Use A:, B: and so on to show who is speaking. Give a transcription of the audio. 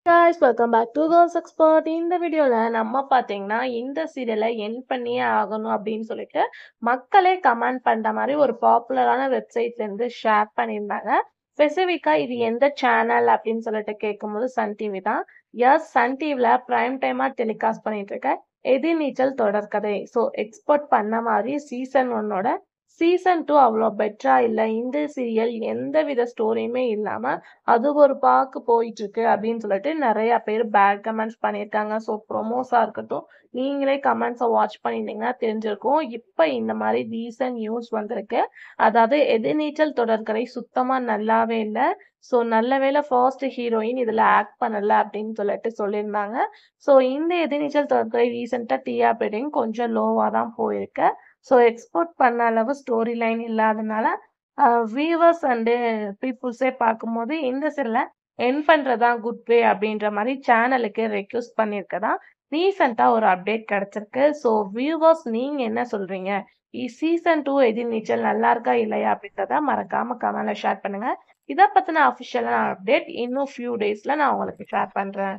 A: guys, welcome back to Girls Expert. இந்த வீடியோல நம்ம பாத்தீங்கன்னா இந்த சீரியலை எண்ட் பண்ணியே ஆகணும் அப்படின்னு சொல்லிட்டு மக்களே கமெண்ட் பண்ற மாதிரி ஒரு பாப்புலரான வெப்சைட்ல இருந்து ஷேர் பண்ணியிருந்தாங்க. ஸ்பெசிஃபிக்கா இது எந்த சேனல் அப்படின்னு சொல்லிட்டு கேட்கும்போது சன் டிவி தான். எஸ், சன் டிவில பிரைம் டைமா டெலிகாஸ்ட் பண்ணிட்டு இருக்க எதிர்நீச்சல் தொடர்கதை. ஸோ எக்ஸ்போர்ட் பண்ண மாதிரி சீசன் 1ஓட சீசன் 2 அவ்வளோ பெட்டரா இல்லை. இந்த சீரியல் எந்த வித ஸ்டோரியுமே இல்லாம அது ஒரு பாக்கு போயிட்டு இருக்கு அப்படின்னு சொல்லிட்டு நிறைய பேர் பேட் கமெண்ட்ஸ் பண்ணியிருக்காங்க. ஸோ ப்ரொமோஸா இருக்கட்டும், நீங்களே கமெண்ட்ஸை வாட்ச் பண்ணியிருந்தீங்கன்னா தெரிஞ்சிருக்கும். இப்போ இந்த மாதிரி ரீசன்ட் நியூஸ் வந்திருக்கு. அதாவது எதிர்நீச்சல் தொடர்கதை சுத்தமா நல்லாவே இல்லை. ஸோ நல்ல வேளை ஃபர்ஸ்ட் ஹீரோயின் இதுல ஆக்ட் பண்ணல அப்படின்னு சொல்லிட்டு சொல்லியிருந்தாங்க. ஸோ இந்த எதிர்நீச்சல் தொடர்கதை ரீசெண்டா டிஆர்பி கொஞ்சம் லோவா தான் போயிருக்கு. ஸோ எக்ஸ்போர்ட் பண்ண அளவு ஸ்டோரி லைன் இல்லாதனால வியூவர்ஸ் அண்டு பீப்புள்ஸே பார்க்கும்போது இந்த சீரியலை என் பண்ணுறதா குட் வே அப்படின்ற மாதிரி சேனலுக்கு ரெக்வஸ்ட் பண்ணியிருக்கதா ரீசெண்டாக ஒரு அப்டேட் கிடச்சிருக்கு. ஸோ வியூவர்ஸ் நீங்கள் என்ன சொல்கிறீங்க? சீசன் 2 எதிர்நீச்சல் நல்லா இருக்கா இல்லையா அப்படின்றத மறக்காமல் கமெண்ட்ல ஷேர் பண்ணுங்கள். இதை பற்றின அஃபிஷியலான அப்டேட் இன்னும் ஃபியூ டேஸில் நான் உங்களுக்கு ஷேர் பண்ணுறேன்.